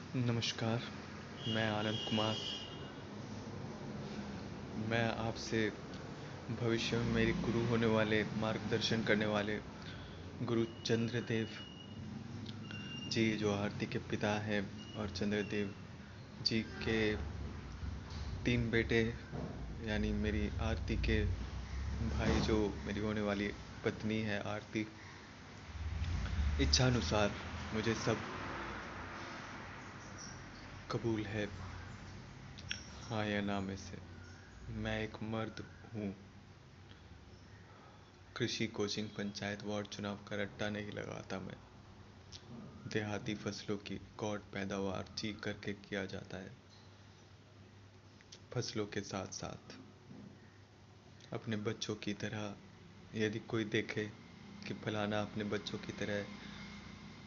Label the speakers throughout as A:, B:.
A: नमस्कार। मैं आनंद कुमार। मैं आपसे भविष्य में मेरे गुरु होने वाले, मार्गदर्शन करने वाले गुरु चंद्रदेव जी, जो आरती के पिता हैं, और चंद्रदेव जी के 3 बेटे, यानी मेरी आरती के भाई, जो मेरी होने वाली पत्नी है आरती, इच्छानुसार मुझे सब कबूल है, हाँ या ना में से। मैं एक मर्द हूँ। कृषि कोचिंग पंचायत वार्ड चुनाव का रट्टा नहीं लगाता मैं। देहाती फसलों की रिकॉर्ड पैदावार जी करके किया जाता है। फसलों के साथ साथ अपने बच्चों की तरह, यदि कोई देखे कि फलाना अपने बच्चों की तरह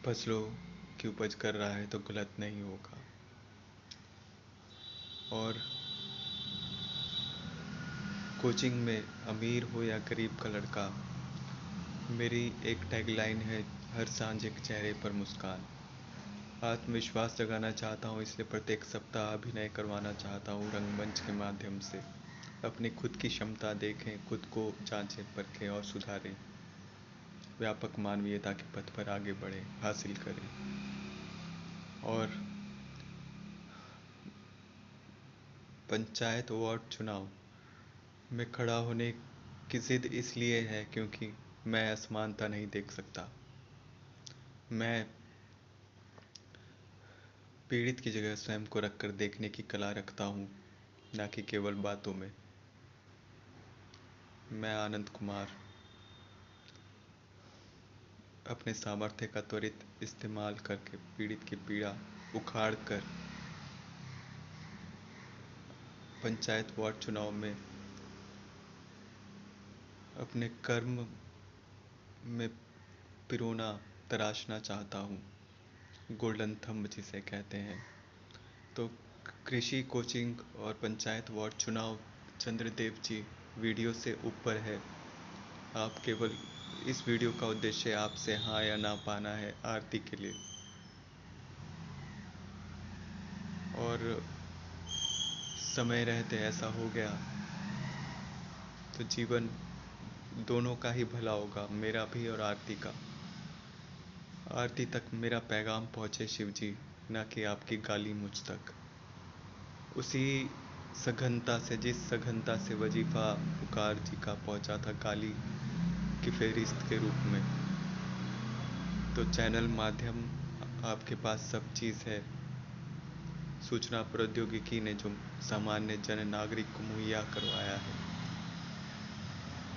A: फसलों की उपज कर रहा है, तो गलत नहीं होगा। और कोचिंग में अमीर हो या गरीब का लड़का, मेरी एक टैगलाइन है, हर सांझ एक चेहरे पर मुस्कान। आत्मविश्वास जगाना चाहता हूँ, इसलिए प्रत्येक सप्ताह अभिनय करवाना चाहता हूँ रंगमंच के माध्यम से। अपनी खुद की क्षमता देखें, खुद को जांचें, परखें और सुधारें। व्यापक मानवीयता के पथ पर आगे बढ़ें, हासिल करें। और पंचायत वार्ड चुनाव में खड़ा होने की जिद इसलिए है क्योंकि मैं असमानता नहीं देख सकता। मैं पीड़ित की जगह स्वयं को रखकर देखने की कला रखता हूँ, ना कि केवल बातों में। मैं आनंद कुमार अपने सामर्थ्य का त्वरित इस्तेमाल करके पीड़ित की पीड़ा उखाड़ कर पंचायत वार्ड चुनाव में अपने कर्म में पिरोना तराशना चाहता हूँ, गोल्डन थंब जिसे कहते हैं। तो कृषि कोचिंग और पंचायत वार्ड चुनाव चंद्रदेव जी वीडियो से ऊपर है। आप केवल इस वीडियो का उद्देश्य आपसे हाँ या ना पाना है आरती के लिए। और समय रहते ऐसा हो गया तो जीवन दोनों का ही भला होगा, मेरा भी और आरती का। आरती तक मेरा पैगाम पहुँचे शिव जी, ना कि आपकी गाली मुझ तक। उसी सघनता से, जिस सघनता से वजीफा पुकार जी का पहुँचा था गाली की फेरिस्त के रूप में, तो चैनल माध्यम आपके पास सब चीज़ है। सूचना प्रौद्योगिकी ने जो सामान्य जन नागरिक को मुहैया करवाया है,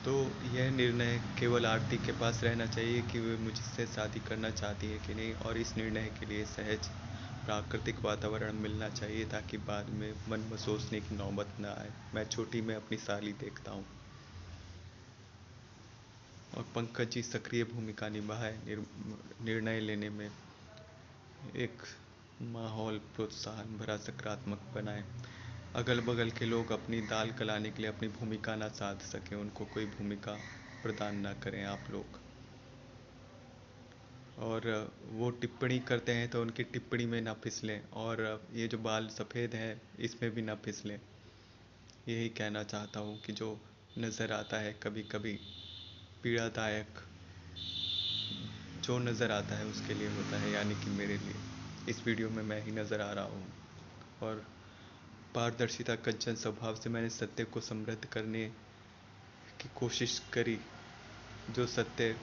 A: तो यह निर्णय केवल आरती के पास रहना चाहिए कि वे मुझसे शादी करना चाहती है कि नहीं, और इस निर्णय के लिए सहज प्राकृतिक वातावरण मिलना चाहिए, ताकि बाद में मन बसोसने की नौबत न आए। मैं छोटी में अपनी साली देखता हूँ, और पंकज जी सक्रिय भूमिका निभाए निर्णय लेने में, एक माहौल प्रोत्साहन भरा सकारात्मक बनाए। अगल बगल के लोग अपनी दाल गलाने के लिए अपनी भूमिका ना साध सकें, उनको कोई भूमिका प्रदान ना करें आप लोग। और वो टिप्पणी करते हैं तो उनकी टिप्पणी में ना फिसलें, और ये जो बाल सफ़ेद हैं इसमें भी ना फिसलें। यही कहना चाहता हूँ कि जो नज़र आता है कभी कभी पीड़ादायक, जो नज़र आता है उसके लिए होता है, यानी कि मेरे लिए। इस वीडियो में मैं ही नज़र आ रहा हूँ, और पारदर्शिता कंचन स्वभाव से मैंने सत्य को समृद्ध करने की कोशिश करी। जो सत्य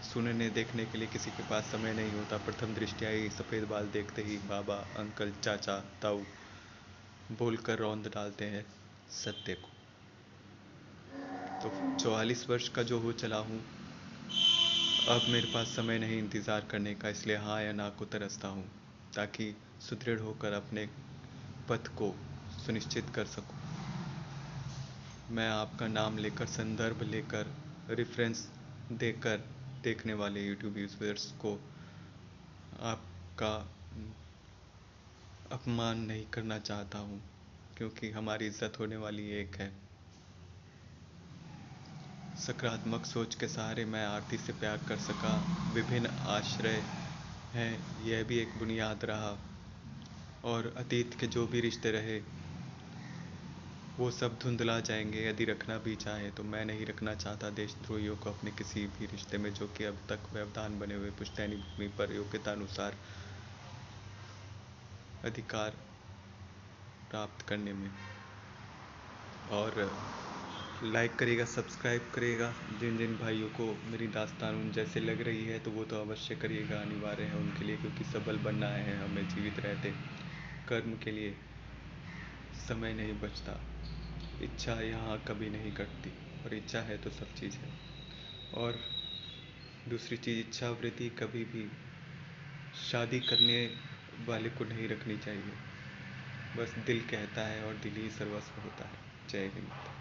A: सुनने देखने के लिए किसी के पास समय नहीं होता, प्रथम दृष्टया ही सफ़ेद बाल देखते ही बाबा, अंकल, चाचा, ताऊ बोलकर रौंद डालते हैं सत्य को। तो 44 वर्ष का जो हो चला हूँ, अब मेरे पास समय नहीं इंतज़ार करने का, इसलिए हाँ या ना को तरसता हूँ, ताकि सुदृढ़ होकर अपने पथ को सुनिश्चित कर सकूँ। मैं आपका नाम लेकर, संदर्भ लेकर, रेफरेंस देकर देखने वाले यूट्यूब यूज़र्स को आपका अपमान नहीं करना चाहता हूँ, क्योंकि हमारी इज्जत होने वाली एक है। सकारात्मक सोच के सहारे मैं आरती से प्यार कर सका। विभिन्न आश्रय हैं, यह भी एक बुनियाद रहा। और अतीत के जो भी रिश्ते रहे वो सब धुंधला जाएंगे यदि रखना भी चाहे तो। मैं नहीं रखना चाहता देशद्रोहियों को अपने किसी भी रिश्ते में जो कि अब तक व्यवधान बने हुए पुश्तैनी भूमि पर योग्यता अनुसार अधिकार प्राप्त करने में। और लाइक करिएगा, सब्सक्राइब करिएगा। जिन जिन भाइयों को मेरी दास्तान उन जैसे लग रही है तो वो तो अवश्य करिएगा, अनिवार्य है उनके लिए, क्योंकि सबल बनना है हमें जीवित रहते। कर्म के लिए समय नहीं बचता, इच्छा यहाँ कभी नहीं कटती, और इच्छा है तो सब चीज़ है। और दूसरी चीज़, इच्छा वृत्ति कभी भी शादी करने वाले को नहीं रखनी चाहिए। बस दिल कहता है और दिल ही सर्वस्व होता है। जय हिंद।